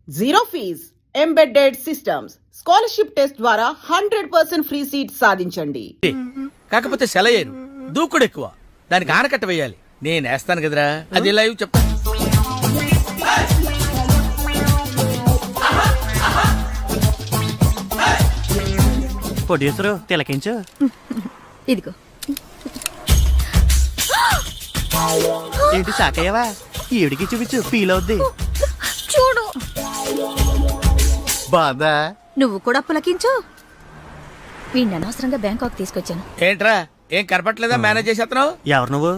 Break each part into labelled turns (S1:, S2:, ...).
S1: Zero fees embedded systems scholarship test ద్వారా 100% free seat సాధించండి.
S2: కాకపోతే సెలయేరు దూకుడు ఎక్కువ, దానికి ఆనకట్ట వేయాలి. నేను వేస్తాను కదరా, అది లైవ్ చెప్తా.
S3: ప్రొడ్యూసరు తిలకించు.
S4: ఇదిగో.
S3: ఏంటి సాకయ్యవా? ఈవిడికి చూపించు, ఫీల్ అవుద్ది.
S4: చూడు,
S3: బాదా
S4: నువ్వు కూడా పులకించు. వీడిని అనవసరంగా బ్యాంకాక్ తీసుకొచ్చాను.
S2: ఏంట్రా, ఏం కనపట్లేదా? మేనేజ్ చేసేస్తున్నావు.
S3: ఎవరు నువ్వు?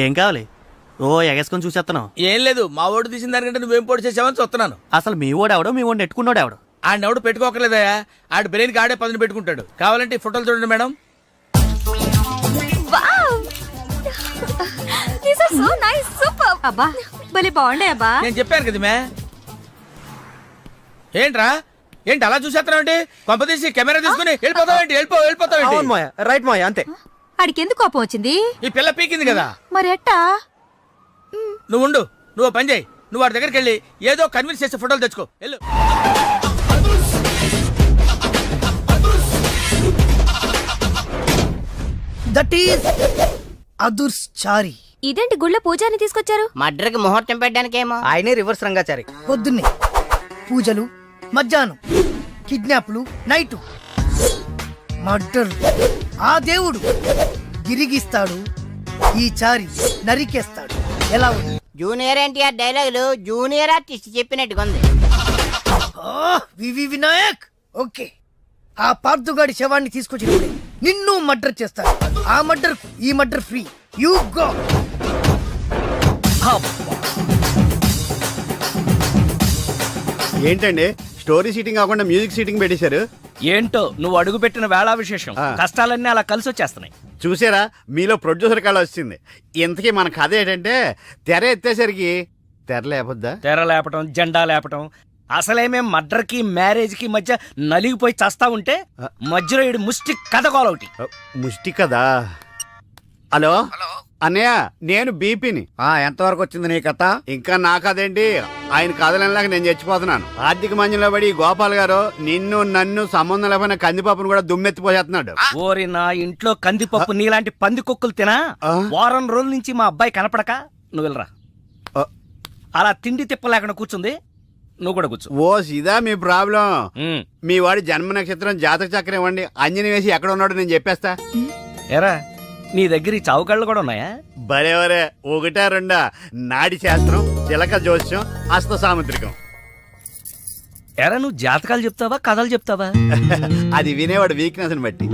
S3: ఏం కావాలి? ఓ ఎగేసుకొని చూసేస్తున్నావు.
S2: ఏం లేదు, మా ఓడు తీసిన దానికంటే నువ్వేం పొడి చేసావని చూస్తున్నాను.
S3: అసలు మీ ఓడెవడో మీ ఓడి నెట్టుకున్నాడు ఎవడు?
S2: ఆడెవడు పెట్టుకోకలేదయా, ఆడి బ్రెయిన్కి ఆడే పదును పెట్టుకుంటాడు. కావాలంటే ఈ ఫోటోలు చూడండి మేడం.
S4: అబ్బా భలే బాగుండే అబ్బా.
S2: నేను చెప్పాను కదా మే. ఏంట్రా, ఏంటి అలా చూసేస్తున్నావు? కొంప తీసి కెమెరా తీసుకుని వెళ్ళిపోతావేంటి? వెళ్ళిపోతావేంటి?
S3: రైట్ మాయ, అంతే.
S4: ఆడికి ఎందుకు కోపం వచ్చింది?
S2: ఈ పిల్ల పీకింది కదా.
S4: మరి ఎట్టా?
S2: నువ్వు ఉండు, నువ్వు పని చేయి. నువ్వు వాడి దగ్గరికి వెళ్ళి ఏదో కన్విన్స్ చేసే ఫోటోలు తెచ్చుకో. వెళ్ళు.
S5: దట్ ఈస్ అదుర్స్ చారి.
S4: ఇదేంటి గుళ్ళ పూజాని తీసుకొచ్చారు?
S6: మర్డర్కి ముహూర్తం పెట్టడానికేమో.
S5: ఆయనే రివర్స్ రంగాచారి. పొద్దున్నే పూజలు, మధ్యాహ్నం కిడ్నాప్లు, నైటు మర్డర్. ఆ దేవుడు గిరిగిస్తాడు, ఈ చారి నరికేస్తాడు. ఎలా ఉంది?
S6: జూనియర్ ఎన్టీఆర్ డైలాగులు జూనియర్ ఆర్టిస్ట్ చెప్పినట్టుగా ఉంది.
S5: వివి వినాయక్. ఓకే, ఆ పార్థుగాడి శవాన్ని తీసుకొచ్చినప్పుడే నిన్ను మర్డర్ చేస్తాడు. ఆ మర్డర్ ఈ మర్డర్ ఫ్రీ. You go.
S7: ఏంటండి స్టోరీ సీటింగ్ కాకుండా మ్యూజిక్ సీటింగ్ పెట్టేశారు?
S2: ఏంటో నువ్వు అడుగు పెట్టిన వేళా విశేషం, కష్టాలన్నీ అలా కలిసి వచ్చేస్తున్నాయి.
S7: చూసారా, మీలో ప్రొడ్యూసర్ కళ వచ్చింది. ఇంతకీ మన కథ ఏంటంటే, తెర ఎత్తేసరికి తెర లేపొద్దా?
S2: తెర లేపటం, జెండా లేపటం. అసలేమేం మర్డర్కి మ్యారేజ్కి మధ్య నలిగిపోయి చస్తా ఉంటే మధ్యలో ఈడు ముష్టి కథ కోలొకటి.
S7: ముష్టి కదా. హలో అన్నయ్య, నేను బీపీని.
S5: ఎంతవరకు వచ్చింది నీ కథ?
S7: ఇంకా నా కథేంటి, ఆయన కథలలాగా నేను చచ్చిపోతున్నాను. ఆర్థిక మంజంలో పడి గోపాల్ గారు నిన్ను నన్ను సంబంధం లేకపోయినా కందిపప్పును కూడా దుమ్మెత్తిపోసేస్తున్నాడు.
S2: ఓరి నా ఇంట్లో కందిపప్పు నీలాంటి పంది కుక్కలు తినా వారం రోజుల నుంచి మా అబ్బాయి కనపడక నువ్వు వెళ్ళరా. అలా తిండి తిప్పలేకుండా కూర్చుంది, నువ్వు కూడా కూర్చో.
S7: ఓ ఇదా మీ ప్రాబ్లం? మీ వాడి జన్మ నక్షత్రం, జాతక చక్రం ఇవ్వండి, అంజని వేసి ఎక్కడ ఉన్నాడో నేను చెప్పేస్తా.
S2: ఎరా, నీ దగ్గర ఈ చావుకళ్ళు కూడా ఉన్నాయా?
S7: బరేవరే, ఒకటా రెండా? నాడి శాస్త్రం, చిలక జోస్యం, హస్త సాముద్రికం.
S2: ఎరా, నువ్వు జాతకాలు చెప్తావా కథలు చెప్తావా?
S7: అది వినేవాడు వీక్నెస్ ని బట్టి.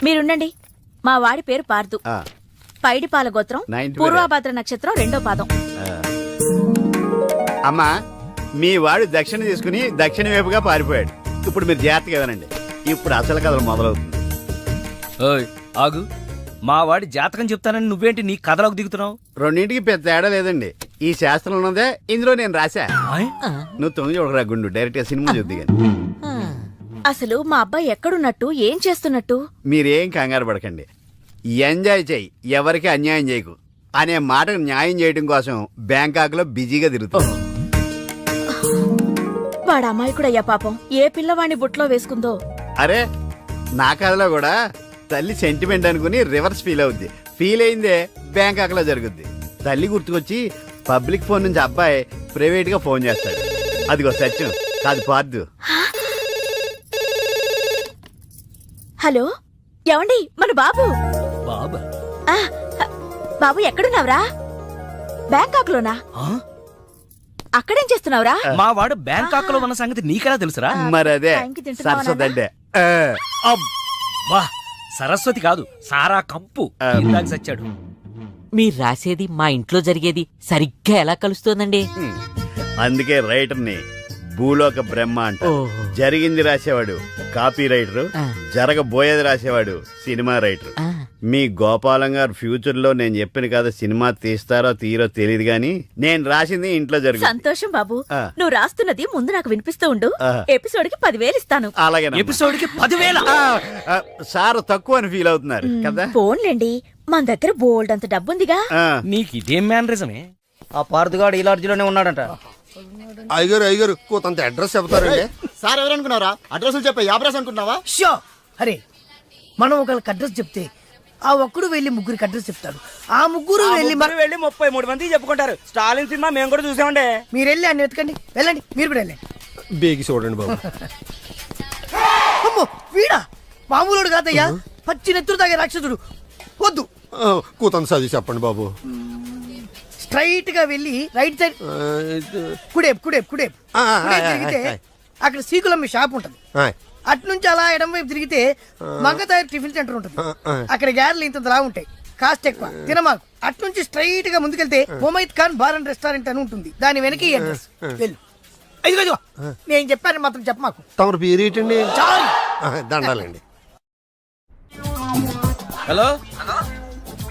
S4: మీరుండండి. మా వాడి పేరు పార్దు, పైడిపాల గోత్రం, పూర్వభద్ర నక్షత్రం, 2వ పాదం.
S7: అమ్మా, మీ వాడు దక్షిణ తీసుకుని దక్షిణ వైపుగా పారిపోయాడు. ఇప్పుడు మీరు జాగ్రత్తగా కదనండి, ఇప్పుడు అసలు కథలు మొదలవుతుంది.
S2: ఆగు, మా వాడి జాతకం చెప్తానని నువ్వేంటి నీ కథలోకి దిగుతున్నావు?
S7: రెండింటికి పెద్ద తేడా లేదండి. ఈ శాస్త్రం ఉన్నదే ఇందులో నేను రాశా. నువ్వు తొంగి చూడరా గుండు, డైరెక్ట్ గా సినిమా చూద్ది కానీ.
S4: అసలు మా అబ్బాయి ఎక్కడున్నట్టు, ఏం చేస్తున్నట్టు?
S7: మీరేం కంగారు పడకండి. ఎంజాయ్ చెయ్యి, ఎవరికి అన్యాయం చేయకు అనే మాటకు న్యాయం చేయడం కోసం బ్యాంకాక్ లో బిజీగా తిరుగుతాం.
S4: వాడు అమాయకుడయ్యా పాపం. ఏ పిల్లవాడిని బుట్లో వేసుకుందో.
S7: అరే, నా కథలో కూడా తల్లి సెంటిమెంట్ అనుకుని రివర్స్ ఫీల్ అవుద్ది. ఫీల్ అయిందే బ్యాంకాక్ లో జరుగుద్ది. తల్లి గుర్తుకొచ్చి పబ్లిక్ ఫోన్ నుంచి అబ్బాయి ప్రైవేట్ గా ఫోన్ చేస్తాడు. అదిగో సత్యం, కాదు పార్దు.
S4: హలో, ఏమండి, మన బాబు.
S2: బాబా?
S4: బాబు ఎక్కడున్నావురా? బ్యాంకాక్ లోనా? అక్కడేం చేస్తున్నావురా?
S2: మా వాడు బ్యాంకాక్ లో ఉన్న సంగతి నీకెలా తెలుసురా?
S7: మరదే సరస్వతి అంటే.
S2: అబ్బా, సరస్వతి కాదు, సారా కంపు. ఇందాక సచ్చాడు.
S8: మీరు రాసేది మా ఇంట్లో జరిగేది సరిగ్గా ఎలా కలుస్తోందండి?
S7: అందుకే రైటర్ని భూలోక బ్రహ్మ అంట. జరిగింది రాసేవాడు కాపీ రైటర్, జరగబోయేది రాసేవాడు సినిమా రైటర్. మీ గోపాలం గారు ఫ్యూచర్ లో నేను చెప్పిన కదా సినిమా తీస్తారో తీరో తెలియదు గాని నేను రాసింది ఇంట్లో జరుగుతుంది.
S4: సంతోషం బాబు, నువ్వు రాస్తున్నది ముందు నాకు వినిపిస్తూ ఉండు. ఎపిసోడ్ కి 10,000 ఇస్తాను.
S7: అలాగే.
S2: ఎపిసోడ్ కి 10,000?
S7: సార్ తక్కువ అని ఫీల్ అవుతున్నారు కదా.
S4: ఫోన్లేండి, మన దగ్గర బోల్డ్ అంత డబ్బుందిగా.
S2: నీకు ఇదేం మేనరిజమే?
S5: ఆ పార్థుగాడు ఈ లాడ్జిలోనే ఉన్నాడంట.
S9: అయ్యగారు కొంత అడ్రస్ చెప్తారండి.
S10: సార్ ఎవరనుకున్నారా? అడ్రస్ చెప్పే యాబ్రాస్ అనుకున్నావా?
S5: షో అరే మనం ఒకరికి అడ్రస్ చెప్తే ఆ ఒక్కడు వెళ్ళి ముగ్గురికి అడ్రస్ చెప్తాడు. ఆ ముగ్గురు వెళ్ళి
S2: 33 మంది చెప్పుకుంటారు. స్టాలిన్ సినిమా మేము కూడా చూసామండి.
S5: మీరు వెళ్ళి అన్ని వెతకండి. వెళ్ళండి, మీరు కూడా వెళ్ళండి.
S9: బేగి చూడండి బాబు.
S5: అమ్మో వీడా మామూలుడు కాదయ్యా, పచ్చి నెత్తురు తాగే రాక్షసుడు. వద్దు,
S9: కూతంత చదివి చెప్పండి బాబు.
S5: స్ట్రైట్ గా వెళ్ళి రైట్ సైడ్ కుడేపు కుడేపు కుడేపు తిరిగితే అక్కడ సీకులమ్మి షాప్ ఉంటది. అటు నుంచి అలా ఎడం వైపు తిరిగితే మంగతాయి టిఫిన్ సెంటర్ ఉంటుంది. అక్కడ గ్యారెలు ఇంత లా ఉంటాయి, కాస్ట్ ఎక్కువ, తినమాకు. అటు నుంచి స్ట్రైట్ గా ముందుకెళ్తే Mumaith Khan bar and restaurant అని ఉంటుంది. దాని వెనక ఈ అడ్రస్. వెళ్ళు. ఇదిగో నేను చెప్పాను మాత్రం చెప్పమాకు.
S9: తమరు పేరు ఏంటండి?
S5: చాలు.
S9: దండాలండి.
S2: హలో,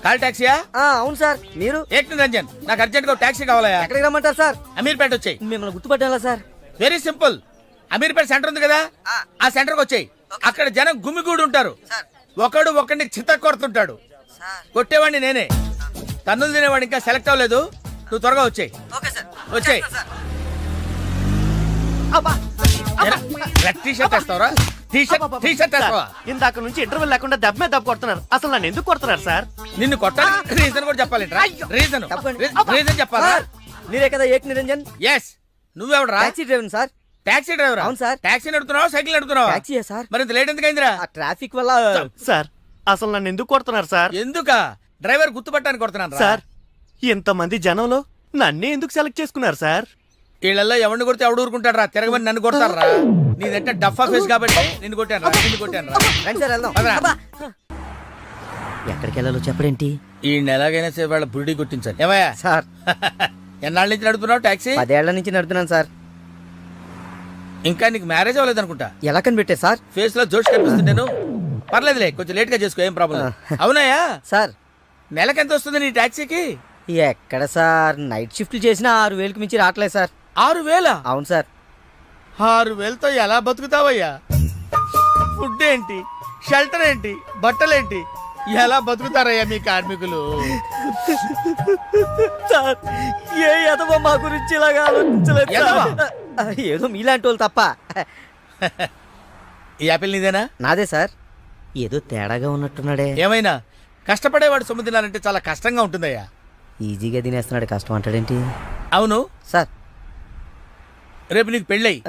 S2: కాల్ టాక్సీయా?
S3: అవును సార్, మీరు
S2: ఏక్ నిరంజన్, నాకు అర్జెంట్ గా టాక్సీ కావాలయా.
S3: ఎక్కడికి రమ్మంటారు సార్?
S2: అమీర్పేట వచ్చాయి.
S3: మిమ్మల్ని గుర్తుపట్టాలా sir?
S2: Very simple. Ameerpet centre ఉంది కదా, ఆ సెంటర్ కి వచ్చాయి. అక్కడ జనం గుమిగూడి ఉంటారు. ఒకడు ఒకడిని చిత్త కొడుతుంటాడు. కొట్టేవాడిని నేనే. తన్నులు తినేవాడు ఇంకా సెలెక్ట్ అవ్వలేదు. నువ్వు త్వరగా వచ్చాయి. వచ్చాయి. టీ-షర్ట్ వేస్తావరా? టీ-షర్ట్ వేస్తావా?
S3: ఇందాక నుంచి ఇంటర్వెల్ లేకుండా దెబ్బ మీద దెబ్బ కొడుతున్నారు. అసలు నన్ను ఎందుకు కొడుతున్నారు సార్?
S2: నిన్ను కొట్టాలి రీజన్ కూడా చెప్పాలి. రీజన్ చెప్పాలా?
S3: మీరే కదా ఏక్ నిరంజన్?
S2: ఎస్. నువ్వెవడరా?
S3: Taxi driver sir.
S2: Taxi driver?
S3: అవును సార్.
S2: టాక్సీ నడుపుతున్నావా, సైకిల్ నడుపుతున్నావా?
S3: టాక్సీయే సార్.
S2: మరి ఇంత లేట్ ఎందుకు అయిందిరా?
S3: ఆ ట్రాఫిక్ వల్ల. సార్ అసలు నన్ను ఎందుకు కొడుతున్నారు సార్?
S2: ఎందుకా? డ్రైవర్ గుర్తుపట్టానికి కొడుతున్నాను
S3: సార్ ఇంతమంది జనంలో నన్నే ఎందుకు సెలెక్ట్ చేసుకున్నారు సార్?
S2: వీళ్ళల్లో ఎవరిని కొడితే ఎవడు ఊరుకుంటాడు రా? తిరగమని నన్ను కొడతారా? నీదంటే డఫా ఫేస్ కాబట్టి నిన్ను కొట్టాను రా.
S3: రండి సార్ వెళ్దాం. ఎక్కడికి వెళ్ళాలో చెప్పడేంటి?
S2: ఈ ఎలాగైనా సరే వాళ్ళ బుడి కొట్టించాలి. ఏమయ్యా
S3: సార్
S2: ఎన్నాళ్ళ నుంచి నడుపుతున్నావు టాక్సీ?
S3: 10 ఏళ్ల నుంచి నడుపుతున్నాను సార్.
S2: ఇంకా నీకు మ్యారేజ్ అవ్వలేదు అనుకుంటా.
S3: ఎలా కనిపెట్టే సార్?
S2: ఫేస్ లో జోష్ కనిపిస్తుంటేను. పర్లేదులే, కొంచెం లేట్ గా చేసుకో, ఏం ప్రాబ్లం. అవునాయా?
S3: సార్
S2: నెలకి ఎంత వస్తుంది నీ టాక్సీకి?
S3: ఎక్కడ సార్, నైట్ షిఫ్ట్లు చేసినా 6,000కి మించి రావట్లేదు సార్.
S2: 6,000?
S3: అవును సార్.
S2: 6,000తో ఎలా బతుకుతావయ్యా? ఫుడ్ ఏంటి, షెల్టర్ ఏంటి, బట్టలేంటి, ఎలా బతుకుతారయ్యా మీ కార్మికులు?
S3: సార్ ఏ ఎదవ మా గురించి ఇలాగా ఆలోచించలేదు. ఏదో మీలాంటి వాళ్ళు తప్ప.
S2: ఈ యాపిల్ నీదేనా?
S3: నాదే సార్. ఏదో తేడాగా ఉన్నట్టున్నాడే.
S2: ఏమైనా కష్టపడేవాడు సొమ్ము తినాలంటే చాలా కష్టంగా ఉంటుందయ్యా.
S3: ఈజీగా తినేస్తున్నాడు, కష్టం అంటాడేంటి?
S2: అవును
S3: సార్
S2: రేపు నీకు పెళ్ళయి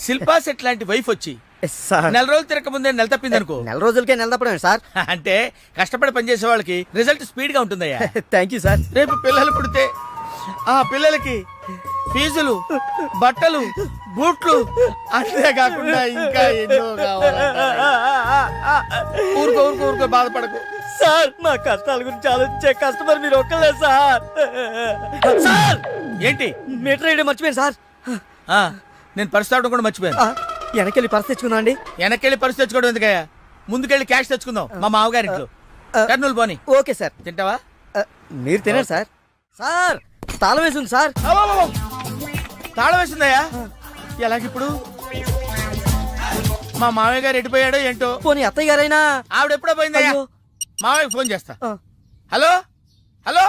S2: శిల్పా సెట్ లాంటి వైఫ్ వచ్చి
S3: సార్
S2: 4 రోజులు తిరగక ముందే నెల తప్పింది అనుకో.
S3: 4 రోజులకే నెల తప్పడం సార్?
S2: అంటే కష్టపడి పనిచేసే వాళ్ళకి రిజల్ట్ స్పీడ్ గా ఉంటుందయ్యా.
S3: Thank you sir.
S2: రేపు పిల్లలు పుడితే ఆ పిల్లలకి ఫీజులు, బట్టలు, బూట్లు, అంతేకాకుండా ఇంకా ఎన్నో కావాలి. ఊరుకో బాధపడకు
S3: సార్. మా కష్టాల గురించి ఆలోచించే కస్టమర్ మీరు ఒక్కలే సార్. సార్
S2: ఏంటి?
S3: మీటర్ వేయడం మర్చిపోయాను సార్.
S2: నేను పర్స్ తావడం కూడా మర్చిపోయాను.
S3: వెనకెళ్ళి పర్స్ తెచ్చుకున్నా అండి.
S2: వెనక్కెళ్ళి పర్స్ తెచ్చుకోవడం ఎందుకయ్యా? ముందుకెళ్ళి క్యాష్ తెచ్చుకుందాం. మా మామగారింట్లో కర్నూలు పోని.
S3: Okay sir.
S2: తింటావా?
S3: మీరు తినారు సార్. సార్ తాళం వేసింది సార్.
S2: తాళం వేసిందయ్యా? ఎలాగిప్పుడు? మా మామయ్య గారు ఎడిపోయాడో ఏంటో.
S3: పోనీ అత్తయ్య గారైనా?
S2: ఆవిడ ఎప్పుడో పోయిందయ్యా. మామయ్య ఫోన్ చేస్తా. హలో హలో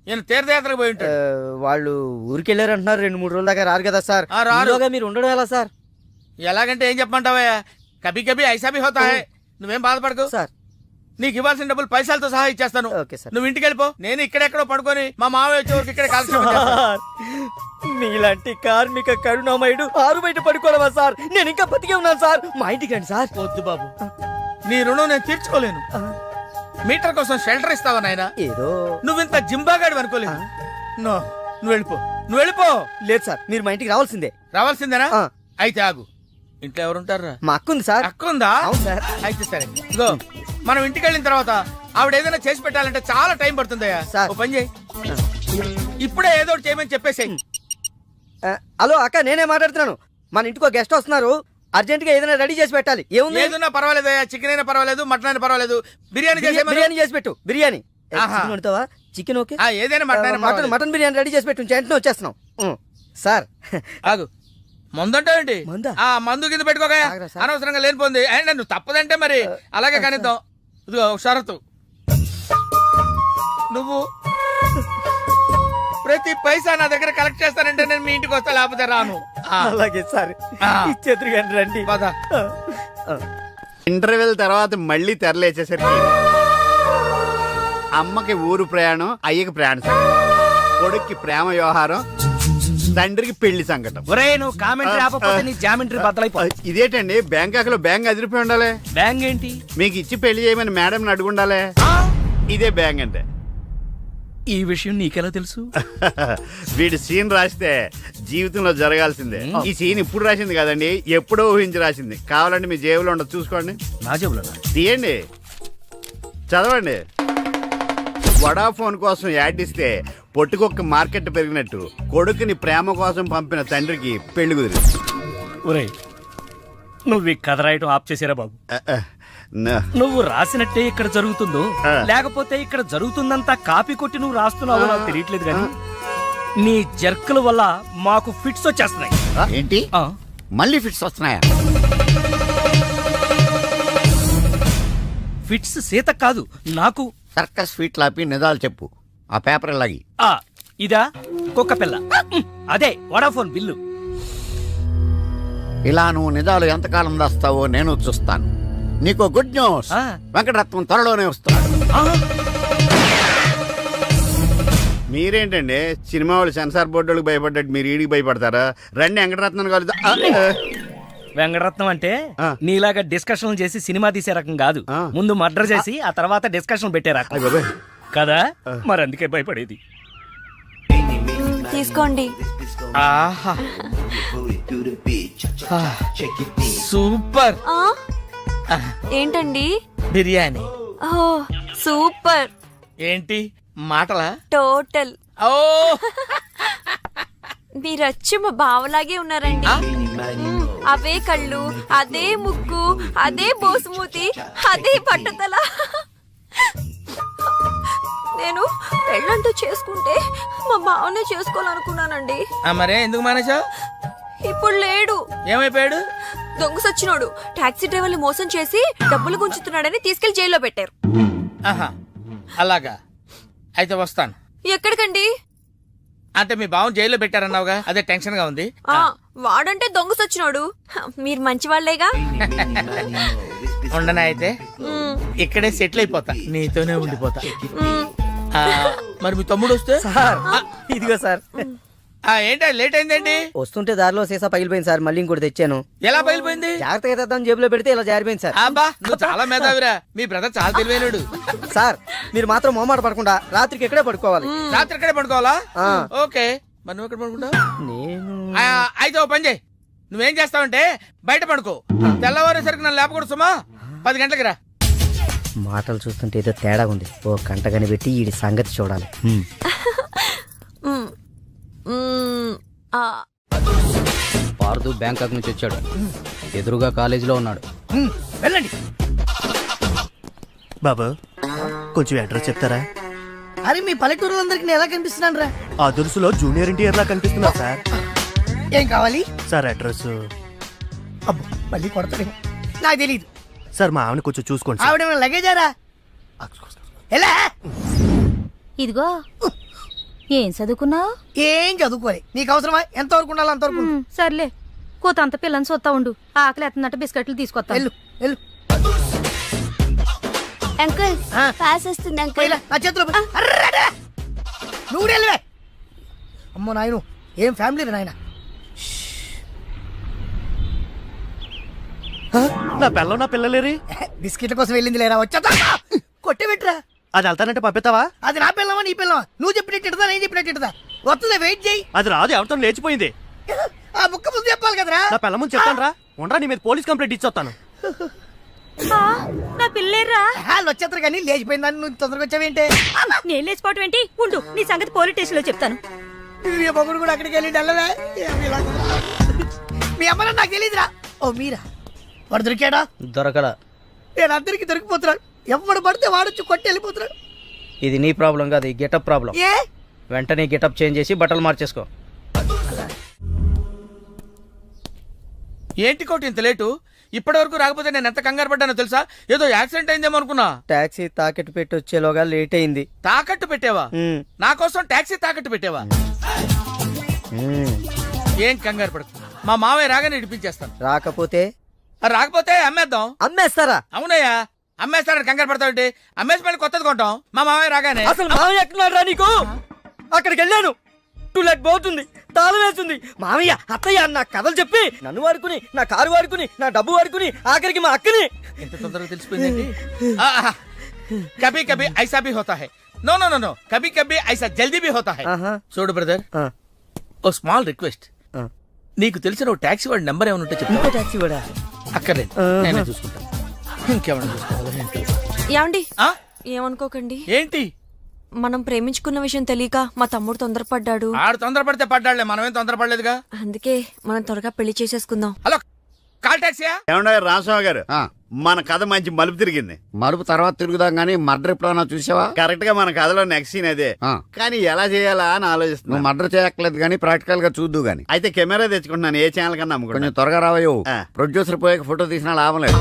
S2: నేను తీర్థయాత్రకు పోయి ఉంటాడు.
S3: వాళ్ళు ఊరికి వెళ్ళారు అంటున్నారు. 2-3 రోజుల దాకా రారు కదా సార్.
S2: రారుగా
S3: మీరు ఉండడం ఎలా సార్?
S2: ఎలాగంటే ఏం చెప్పమంటావా? కభీ కభీ ఐసా భీ హోతా హై. నువ్వేం బాధపడకు
S3: సార్.
S2: నీకు ఇవ్వాల్సిన డబ్బులు పైసలతో సహా ఇచ్చేస్తాను.
S3: Okay sir.
S2: నువ్వు ఇంటికి వెళ్ళిపో. నేను ఇక్కడెక్కడో పడుకొని మా మామయ్య వచ్చే వరకు ఇక్కడే కాలక్షేపం చేస్తాను.
S3: మీలాంటి కార్మిక కరుణామయుడు ఆరు బయట పడుకోవడమా సార్? నేను ఇంకా బతికే ఉన్నాను సార్. మా ఇంటికి రండి సార్.
S2: వద్దు బాబు, నీ రుణం నేను తీర్చుకోలేను. మీటర్ కోసం షెల్టర్ ఇస్తావా నాయనా?
S3: ఏదో
S2: నువ్వింత జింబాగాడు అనుకోలేదు. నువ్వు వెళ్ళిపో.
S3: లేదు సార్, మీరు మా ఇంటికి రావాల్సిందే.
S2: రావాల్సిందేనా? అయితే ఆగు. ఇంట్లో ఎవరుంటారా?
S3: మా అక్క ఉంది సార్.
S2: అక్క ఉందా?
S3: అవును సార్.
S2: అయితే సరే, ఇగో మనం ఇంటికి వెళ్ళిన తర్వాత ఆవిడ ఏదైనా చేసి పెట్టాలంటే చాలా టైం పడుతుందయ్యా. ఓ పని చేయి, ఇప్పుడే ఏదో ఒకటి చేయమని చెప్పేసేయ్.
S3: హలో అక్క, నేనే మాట్లాడుతున్నాను. మన ఇంటికి గెస్ట్ వస్తున్నారు. అర్జెంట్ గా ఏదైనా రెడీ చేసి పెట్టాలి. ఏముంది?
S2: ఏదైనా పర్వాలేదు, చికెన్ అయినా పర్వాలేదు, మటన్ అయినా పర్వాలేదు. బిర్యానీ
S3: చేసి పెట్టు. బిర్యానీ వండుతావా? Chicken okay.
S2: ఏదైనా
S3: మటన్ బిర్యానీ రెడీ చేసి పెట్టు. వెంటనే వచ్చేస్తున్నాం సార్.
S2: ఆగు, మందంటావేంటి? మందు కింద పెట్టుకోగా అనవసరంగా లేనిపోంది. అయినా నువ్వు తప్పదంటే మరి అలాగే కనిద్దాం. ఇదిగో షరతు, నువ్వు ప్రతి పైసా నా దగ్గర కలెక్ట్ చేస్తానంటే నేను మీ ఇంటికి వస్తా, లేకపోతే రాను.
S3: అలాగే సార్
S2: ఆ.
S3: ఇచ్చేద్దరు కానీ రండి.
S2: పద.
S7: ఇంటర్వెల్ తర్వాత మళ్ళీ తెరలేచేసరికి అమ్మకి ఊరు ప్రయాణం, అయ్యకి ప్రయాణ సంకటం, కొడుక్కి ప్రేమ వ్యవహారం, తండ్రికి పెళ్లి సంకటం.
S3: ఒరే నువ్వు కామెంటరీ ఆపకపోతే నీ జామెంట్రీ బద్దలైపో.
S7: ఇదేంటండి బ్యాంకాక్ లో బ్యాంక్ అదిరిపోయి ఉండాలి.
S3: బ్యాంగ్ ఏంటి?
S7: మీకు ఇచ్చి పెళ్లి చేయమని మేడం అడుగుండాలి. ఇదే బ్యాంక్ అంటే.
S3: ఈ విషయం నీకెలా తెలుసు?
S7: వీడి సీన్ రాస్తే జీవితంలో జరగాల్సిందే. ఈ సీన్ ఇప్పుడు రాసింది కదండి, ఎప్పుడో ఊహించి రాసింది. కావాలంటే మీ జేబులో ఉండదు, చూసుకోండి.
S3: నా జేబులో
S7: తీయండి, చదవండి. వడాఫోన్ కోసం యాడ్ ఇస్తే పొట్టుకొక్క మార్కెట్ పెరిగినట్టు కొడుకుని ప్రేమ కోసం పంపిన తండ్రికి పెళ్లి కుదిరింది.
S3: ఒరే నువ్వు ఈ కథ రాయటం ఆప్ చేసారా బాబు? నువ్వు రాసినట్టే ఇక్కడ జరుగుతుందో లేకపోతే ఇక్కడ జరుగుతుందంతా కాపీ కొట్టి నువ్వు రాస్తున్నావో నాకు తెలియట్లేదు కానీ నీ జర్కుల వల్ల మాకు ఫిట్స్ వచ్చేస్తున్నాయి.
S10: ఏంటి
S3: ఆ,
S10: మళ్ళీ ఫిట్స్ వస్తున్నాయా?
S3: ఫిట్స్ సీత కాదు నాకు.
S10: సర్కస్ ఫీట్ లాపి నిజాలు చెప్పు. ఆ పేపర్ లాగి.
S3: ఆ ఇదా కుక్క పిల్ల, అదే వడాఫోన్ బిల్లు.
S10: ఇలా నువ్వు నిజాలు ఎంతకాలం దాస్తావో నేను చూస్తాను. నీకు గుడ్ న్యూస్,
S3: ఆ.
S10: వెంకటరత్నం త్వరలోనే వస్తున్నాడు.
S3: ఆ,
S7: మీరేంటండి సినిమా వాళ్ళు సెన్సార్ బోర్డు వాళ్ళకి భయపడ్డట్టు మీరు ఈడికి భయపడతారా? రండి వెంకటరత్నం కలుద్దాం.
S3: వెంకటరత్నం అంటే
S7: ఆ.
S3: నీలాగా డిస్కషన్ చేసి సినిమా తీసే రకం కాదు.
S7: ఆ.
S3: ముందు మర్డర్ చేసి ఆ తర్వాత డిస్కషన్ పెట్టే రకం
S7: అయ్ బాబోయ్.
S3: కదా, మరి అందుకే భయపడేది.
S4: తీసుకోండి.
S2: ఆహా. సూపర్.
S4: ఏంటండి?
S2: బిర్యానీ.
S4: ఓ సూపర్.
S2: ఏంటి మాటలా?
S4: టోటల్.
S2: ఓ
S4: మీరచ్చి మా బావలాగే ఉన్నారండి. అవే కళ్ళు, అదే ముక్కు, అదే బోసుమూతి, అదే పట్టుదల. నేను పెళ్ళంటూ చేసుకుంటే మా బావనే చేసుకోవాలనుకున్నానండి.
S2: మరే ఎందుకు మానేశావు?
S4: ఇప్పుడు లేడు.
S2: ఏమైపోయాడు?
S4: దొంగ సచ్చినోడు టాక్సీ డ్రైవర్ని మోసం చేసి డబ్బులు గుంచుతున్నాడని తీసుకెళ్లి జైల్లో పెట్టారు.
S2: ఆహా, అలాగా. అయితే వస్తాను.
S4: ఎక్కడికండి?
S2: అంటే మీ బావని జైల్లో పెట్టారన్నావుగా, అదే టెన్షన్ గా ఉంది.
S4: వాడంటే దొంగ సచ్చినోడు. మీరు మంచి వాళ్ళేగా.
S2: ఉండనా అయితే ఇక్కడే సెటిల్ అయిపోతా, నీతోనే ఉండిపోతా. మరి మీ తమ్ముడు వస్తే?
S3: సార్ ఇదిగో సార్.
S2: ఏంటి లేట్ అయిందండి?
S3: వస్తుంటే దారిలో సీసా పగిలిపోయింది సార్, మళ్ళీ ఇంకోటి తెచ్చాను.
S2: ఎలా బయలుపోయింది?
S3: జాగ్రత్తగా తెద్దాం జేబులో పెడితే ఇలా జారిపోయింది సార్.
S2: అబ్బా నువ్వు చాలా మేధావిరా. మీ బ్రదర్ చాలా తెలివైనడు.
S3: సార్ మీరు మాత్రం మొహమాట పడకుండా రాత్రికి ఎక్కడే పడుకోవాలి.
S2: రాత్రి ఇక్కడే పడుకోవాలా?
S3: ఆ.
S2: ఓకే, మరి నువ్వు ఎక్కడ పడుకుంటావు?
S3: నేను
S2: అయితే ఓ పని చేయి, నువ్వేం చేస్తావంటే బయట పడుకో. తెల్లవారేసరికి నన్ను లేపకూడదు సుమా. 10 గంటలకి రా.
S3: మాటలు చూస్తుంటే ఏదో తేడా ఉంది. ఓ గంట కనిపెట్టి ఈ సంగతి చూడాలి.
S11: పార్దు బ్యాంకాక్ నుంచి వచ్చాడు. ఎదురుగా కాలేజీలో ఉన్నాడు.
S3: వెళ్ళండి.
S12: బాబా కొంచెం అడ్రస్ చెప్తారా?
S5: అరే మీ పల్లెటూరులందరికి నేను ఎలా కనిపిస్తున్నాను రా?
S12: ఆ దురుసులో జూనియర్ ఎన్టీఆర్ లా కనిపిస్తున్నా సార్.
S5: ఏం కావాలి
S12: సార్ అడ్రస్?
S5: అబ్బో మళ్ళీ కొడతాడు. నాకు తెలియదు
S12: సార్ మా ఆవిడ కొంచెం చూసుకోండి సార్.
S5: ఆవిడ లగేజారా? ఎలా?
S4: ఇదిగో ఏం చదువుకున్నావు?
S5: ఏం చదువుకోలే. నీకు అవసరమా? ఎంతవరకు ఉండాలి అంతవరకు.
S4: సర్లే, కూతంత పిల్లని సొత్తా ఉండు. ఆకలి ఎత్తున్నట్టు బిస్కెట్లు తీసుకొస్తా.
S5: వెళ్ళు వెళ్ళు.
S4: అంకుల్
S5: ఆ.
S4: పాస్ వస్తుంది అంకుల్.
S5: పోయిలా, నా చేతిలో పోయి. అర్రడా! నువ్వు కూడా వెళ్ళవే. అమ్మో నాయను, ఏం ఫ్యామిలీ నాయన.
S12: నా పిల్ల నా పిల్లలేరి
S5: బిస్కెట్ల కోసం వెళ్ళింది లేరా? వచ్చా కొట్టే పెట్టరా.
S12: అది వెళ్తానంటే పంపిస్తావా?
S5: అది నా పిల్లవా నీ పిల్లవా? నువ్వు చెప్పినట్టు నేను చెప్పినట్టు వస్తుందా? వెయిట్ చేయి.
S12: అది రాదు, ఎవరితో లేచిపోయింది.
S5: ఆ ముక్క ముందు చెప్పాలి కదరా.
S12: నా పిల్ల ముందు చెప్తాను రా. ఉండరా, నీ మీద పోలీస్ కంప్లైంట్ ఇచ్చొస్తాను.
S4: నా పిల్లేరా?
S5: వాళ్ళు వచ్చేస్తారు కానీ లేచిపోయిందని నువ్వు తొందరగా వచ్చావేంటే?
S4: నేను లేచిపోవటం ఏంటి? ఉండు, నీ సంగతి పోలీస్ స్టేషన్ లో చెప్తాను.
S5: మీ మొగుడు కూడా అక్కడికి వెళ్ళి వెళ్ళవే. మీ అమ్మ నాకు తెలియదురా. ఓ మీరా? వాడు దొరికాడా?
S3: దొరకడా?
S5: నేను అందరికి దొరికిపోతున్నాడు. ఎవడు పడితే వాడొచ్చి కొట్టి వెళ్ళిపోతున్నాడు.
S3: ఇది నీ ప్రాబ్లం కాదు, ఈ గెటప్ ప్రాబ్లం.
S5: ఏ
S3: వెంటనే గెటప్ చేంజ్ చేసి బట్టలు మార్చేసుకో.
S2: ఏంటి కోటి ఇంత లేటు? ఇప్పటి వరకు రాకపోతే నేను ఎంత కంగారు పడ్డానో తెలుసా? ఏదో యాక్సిడెంట్ అయిందేమో అనుకున్నా.
S5: టాక్సీ తాకెట్టు పెట్టి వచ్చేలోగా లేట్ అయింది.
S2: తాకట్టు పెట్టావా? నా కోసం టాక్సీ తాకట్టు పెట్టావా? ఏం కంగారు పడకు, మా మావయ్య రాగానే ఇడిపించేస్తాను.
S5: రాకపోతే
S2: రాకపోతే అమ్మేద్దాం.
S5: అమ్మేస్తారా?
S2: అవునయ్యా, అమ్మేస్తాడని కంగారు పడతావుంటే అమ్మేసి మళ్ళీ కొత్తది కొంటాం మా మావయ్య రాగానే.
S5: అసలు మామయ్య ఎక్కడున్నారా నీకు? అక్కడికి వెళ్ళాను, టూలెట్ పోతుంది, తాళం వేస్తుంది. మామయ్య అత్తయ్య నా కథలు చెప్పి నన్ను వాడుకుని, నా కారు వాడుకుని, నా డబ్బు వాడుకుని, ఆఖరికి మా అక్కని.
S2: ఎంత తొందరగా తెలిసిపోయిందండి. కభీ కభీ ఐసా భీ హోతా హై. నో నో నో నో, కభీ కభీ ఐసా జల్దీ భీ హోతా హై. చూడు బ్రదర్, ఓ స్మాల్ రిక్వెస్ట్. నీకు తెలిసిన ఓ టాక్సీ వాడి నెంబర్ ఏమైనా ఉంటే చెప్పు.
S5: టాక్సీ వాడా?
S2: అక్కర్లేదు, నేనే చూసుకుంటాను. ఇంకేమైనా చూసుకోవాలి.
S4: ఏమండి, ఏమనుకోకండి.
S2: ఏంటి?
S4: మనం ప్రేమించుకున్న విషయం తెలియక మా తమ్ముడు తొందరపడ్డాడు.
S2: ఆడు తొందరపడితే పడ్డాడులే, మనమేం తొందరపడలేదుగా.
S4: అందుకే మనం త్వరగా పెళ్లి చేసేసుకుందాం.
S2: హలో, కాల్ టాక్సీయా?
S7: ఏమన్నా రామస్వామి గారు, మన కథ మంచి మలుపు తిరిగింది.
S10: మరుపు తర్వాత తిరుగుదాం గానీ మర్డర్ ఎప్పుడన్నా చూసావా?
S7: కరెక్ట్ గా మన కథలో నెక్స్ట్ సీన్ అదే. కానీ ఎలా చేయాలా అని
S10: నువ్వు
S7: ఆలోచిస్తున్నా.
S10: మర్డర్ చేయక్కర్లేదు గానీ ప్రాక్టికల్ గా చూద్దు గానీ.
S7: అయితే కెమెరా తెచ్చుకుంటున్నాను, ఏ ఛానల్ కన్నా
S10: కొంచెం
S7: అమ్ముకుంటాను.
S10: త్వరగా రావయ్యో. ప్రొడ్యూసర్ పోయాక ఫోటో తీసినా లాభం లేదు.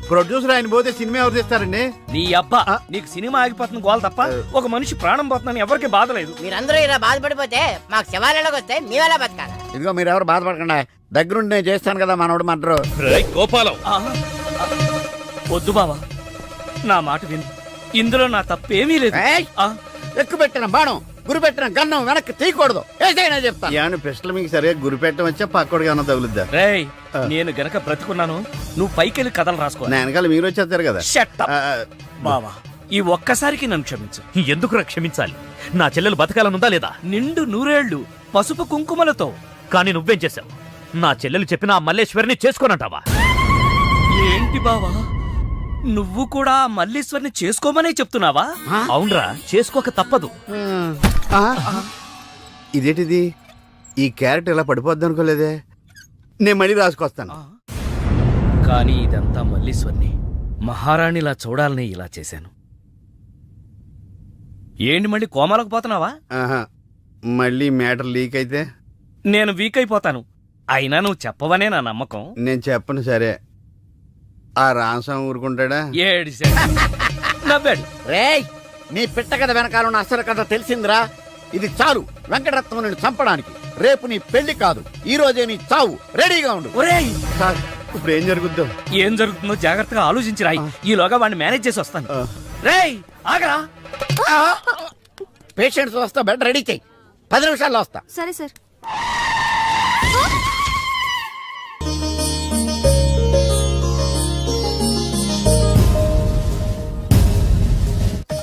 S7: ప్రొడ్యూసర్ ఆయన పోతే సినిమా ఎవరు తీస్తారండి?
S3: నీ అబ్బా, నీకు సినిమా ఆగిపోతుంది గోల తప్ప ఒక మనిషి ప్రాణం పోతుందని ఎవరికి బాధ లేదు.
S6: మీరందరూ ఇలా బాధపడిపోతే మాకు శవాలలోకి వస్తే మేమెలా బతకాలి?
S10: ఇదిగో మీరు ఎవరు బాధపడకుండా, దగ్గరుండి నేను చేస్తాను కదా మనోడు మర్డర్.
S3: గోపాలం, వద్దు బావా, నా మాట విను. ఇందులో నా తప్పేమీ లేదు.
S10: ఎక్కువ పెట్టిన బాణం, గురి పెట్టిన గన్నం వెనక్కి తీయకూడదు. ఏదైనా చెప్తాను.
S7: ఏమన్నా పిస్టల్ మీకు సరిగా గురి పెట్టడం వచ్చా పక్కడికి ఏమన్నా తగులుద్దా?
S3: రేయ్, నేను గనక బ్రతుకున్నాను, నువ్వు పైకెళ్ళి కథలు రాసుకో.
S7: నా వెనకాల మీరు వచ్చేస్తారు కదా.
S3: Shut up. బావా, ఈ ఒక్కసారికి నన్ను క్షమించు.
S12: ఎందుకు క్షమించాలి? నా చెల్లెలు బతకాలనుందా లేదా?
S3: నిండు నూరేళ్లు పసుపు కుంకుమలతో.
S12: కానీ నువ్వేం చేశావు? నా చెల్లెలు చెప్పిన ఆ మల్లేశ్వరిని చేసుకోనంటావా?
S3: ఏంటి బావా, నువ్వు కూడా మల్లీశ్వరిని చేసుకోమనే చెప్తున్నావా?
S12: అవునరా, చేసుకోక తప్పదు.
S7: ఇదేంటిది? ఈ క్యారెట్ ఇలా పడిపోద్ది అనుకోలేదే. నేను మళ్ళీ రాసుకొస్తాను.
S3: కానీ ఇదంతా మల్లీశ్వరిని మహారాణిలా చూడాలని ఇలా చేశాను. ఏంటి మళ్ళీ కోమాలకు పోతున్నావా?
S7: ఆహా, మళ్ళీ మ్యాటర్ లీక్ అయితే
S3: నేను వీక్ అయిపోతాను. అయినా నువ్వు చెప్పవనే నా నమ్మకం.
S7: నేను చెప్పను. సరే, ఆ రామస్వామి ఊరుకుంటాడా?
S3: ఏడిశాడు, నవ్వాడు.
S10: రేయ్, నీ పిట్ట కథ వెనకాల ఉన్న అసలు కథ తెలిసిందిరా. ఇది చాలు వెంకటరత్నం నిన్ను చంపడానికి. రేపు నీ పెళ్లి కాదు, ఈ రోజే నీ చావు. రెడీగా ఉండు.
S3: ఒరేయ్,
S7: సార్, ఇప్పుడు ఏం జరుగుద్దో?
S3: ఏం జరుగుతుందో జాగ్రత్తగా ఆలోచించి రాయి. ఈలోగా వాడిని మేనేజ్ చేసి వస్తాను. రేయ్, ఆగరా.
S10: పేషెంట్స్ వస్తా, బెడ్ రెడీ చెయ్యి. 10 నిమిషాల్లో వస్తా.
S4: సరే సార్.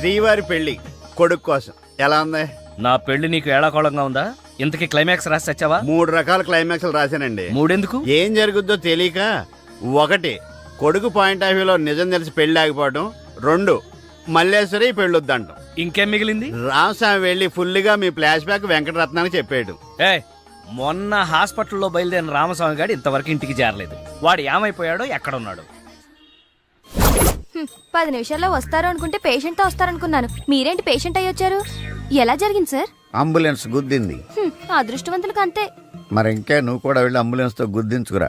S7: శ్రీవారి పెళ్లి కొడుకు కోసం ఎలా ఉంది?
S3: నా పెళ్లి నీకు ఏడాకోళంగా ఉందా? ఇంతకీ క్లైమాక్స్ రాసి వచ్చావా?
S7: 3 రకాల క్లైమాక్స్లు రాశానండి.
S3: 3 ఎందుకు?
S7: ఏం జరుగుద్దో తెలియక. 1, కొడుకు పాయింట్ ఆఫ్ వ్యూలో నిజం తెలిసి పెళ్లి ఆగిపోవడం. 2, మల్లేశ్వరి పెళ్ళొద్దంటాం.
S3: ఇంకేం మిగిలింది?
S7: రామస్వామి వెళ్ళి ఫుల్గా మీ ఫ్లాష్ బ్యాక్ వెంకటరత్నానికి చెప్పేయడం.
S3: మొన్న హాస్పిటల్లో బయలుదేరిన రామస్వామి గారు ఇంతవరకు ఇంటికి చేరలేదు. వాడు ఏమైపోయాడో, ఎక్కడున్నాడు?
S4: 10 నిమిషాల్లో వస్తారు అనుకుంటే పేషెంట్ తో వస్తారనుకున్నాను. మీరేంటి పేషెంట్ అయ్యి వచ్చారు? ఎలా జరిగింది సార్?
S10: అంబులెన్స్ గుద్దింది.
S4: అదృష్టవంతులకు అంతే.
S10: మరి ఇంకే నువ్వు కూడా వెళ్ళి అంబులెన్స్ తో గుద్దించుకురా.